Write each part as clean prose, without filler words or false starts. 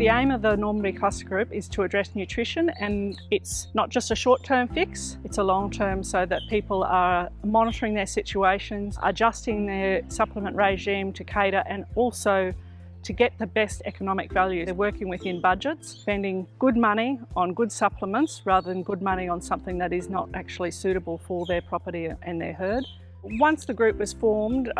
The aim of the Normanby Cluster Group is to address nutrition, and it's not just a short-term fix, it's a long-term, so that people are monitoring their situations, adjusting their supplement regime to cater and also to get the best economic value. They're working within budgets, spending good money on good supplements rather than good money on something that is not actually suitable for their property and their herd. Once the group was formed,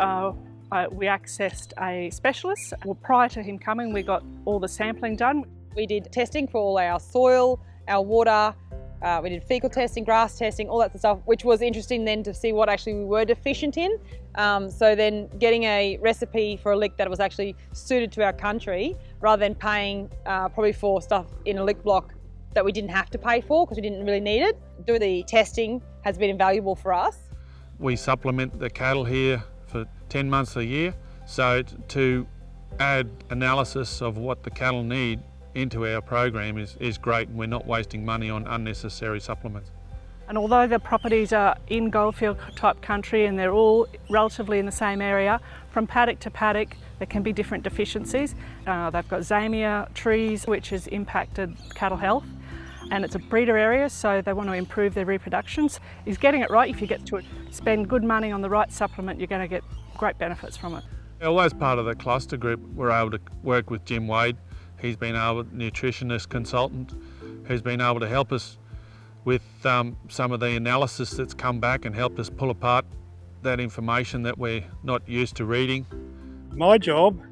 we accessed a specialist. Well, prior to him coming, we got all the sampling done. We did testing for all our soil, our water, we did fecal testing, grass testing, all that stuff, which was interesting then to see what actually we were deficient in. So then getting a recipe for a lick that was actually suited to our country, rather than paying probably for stuff in a lick block that we didn't have to pay for because we didn't really need it. Doing the testing has been invaluable for us. We supplement the cattle here for 10 months a year, so to add analysis of what the cattle need into our program is great, and we're not wasting money on unnecessary supplements. And although the properties are in goldfield type country and they're all relatively in the same area, from paddock to paddock there can be different deficiencies. They've got Zamia trees which has impacted cattle health, and it's a breeder area, so they want to improve their reproductions. Is getting it right. If you get to spend good money on the right supplement, you're going to get great benefits from it. Well, as part of the cluster group, we're able to work with Jim Wade. He's been able, nutritionist consultant, who's been able to help us with some of the analysis that's come back and helped us pull apart that information that we're not used to reading. My job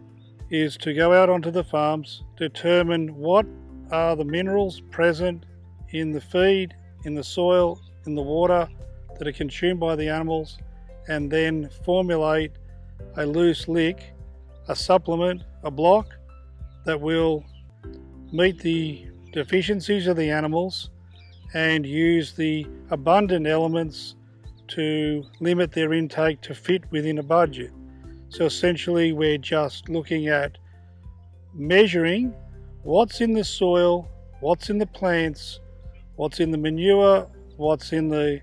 is to go out onto the farms, determine what are the minerals present in the feed, in the soil, in the water that are consumed by the animals, and then formulate a loose lick, a supplement, a block that will meet the deficiencies of the animals and use the abundant elements to limit their intake to fit within a budget. So essentially we're just looking at measuring what's in the soil, what's in the plants, what's in the manure, what's in the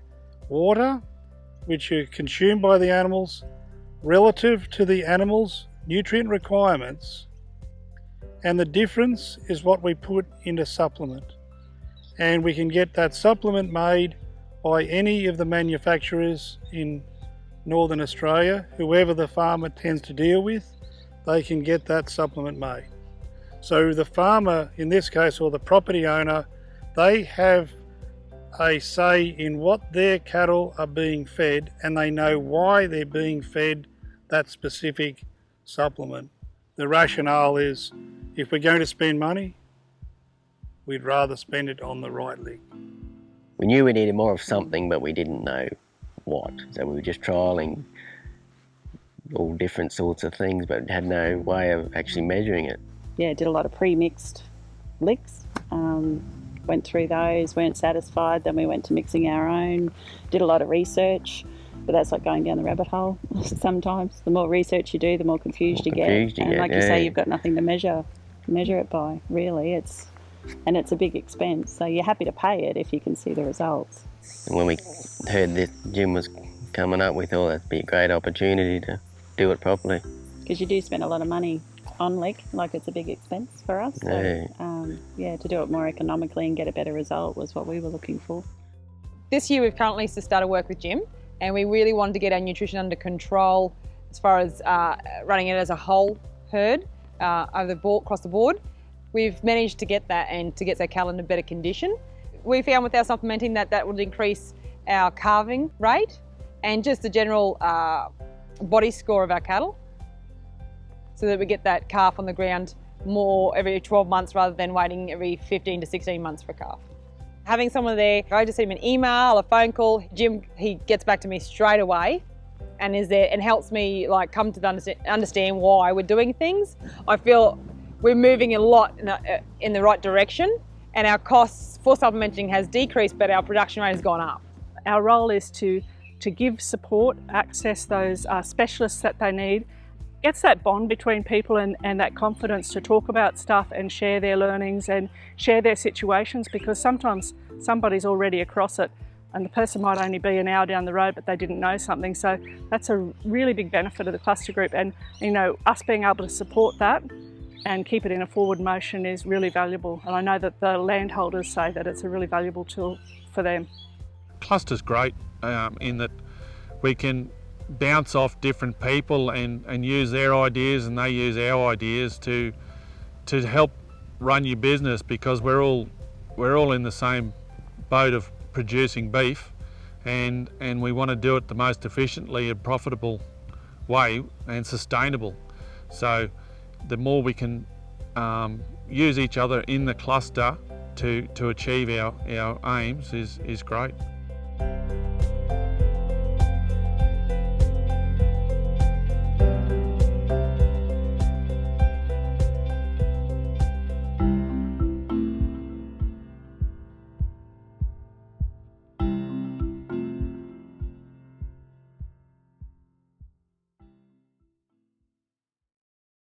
water, which are consumed by the animals, relative to the animals' nutrient requirements, and the difference is what we put into supplement. And we can get that supplement made by any of the manufacturers in Northern Australia. Whoever the farmer tends to deal with, they can get that supplement made. So the farmer, in this case, or the property owner, they have a say in what their cattle are being fed, and they know why they're being fed that specific supplement. The rationale is, if we're going to spend money, we'd rather spend it on the right lick. We knew we needed more of something, but we didn't know what. So we were just trialling all different sorts of things, but had no way of actually measuring it. Yeah, did a lot of pre-mixed licks, went through those, weren't satisfied, then we went to mixing our own, did a lot of research, but that's like going down the rabbit hole sometimes. The more research you do, the more confused you get. And like you say, you've got nothing to measure it by, really. It's a big expense, so you're happy to pay it if you can see the results. And when we heard that Jim was coming up, we thought that'd be a great opportunity to do it properly. Because you do spend a lot of money on lick, like it's a big expense for us. So, to do it more economically and get a better result was what we were looking for. This year we've currently started work with Jim, and we really wanted to get our nutrition under control as far as running it as a whole herd across the board. We've managed to get that and to get our cattle in a better condition. We found with our supplementing that would increase our calving rate and just the general body score of our cattle, so that we get that calf on the ground more every 12 months rather than waiting every 15 to 16 months for a calf. Having someone there, I just send him an email, a phone call. Jim, he gets back to me straight away and is there and helps me like come to understand why we're doing things. I feel we're moving a lot in the right direction, and our costs for supplementing has decreased, but our production rate has gone up. Our role is to give support, access those specialists that they need. Gets that bond between people and that confidence to talk about stuff and share their learnings and share their situations, because sometimes somebody's already across it and the person might only be an hour down the road but they didn't know something. So that's a really big benefit of the cluster group, and us being able to support that and keep it in a forward motion is really valuable. And I know that the landholders say that it's a really valuable tool for them. Cluster's great in that we can bounce off different people and use their ideas and they use our ideas to help run your business, because we're all in the same boat of producing beef, and we want to do it the most efficiently and profitable way and sustainable. So the more we can use each other in the cluster to achieve our aims is great.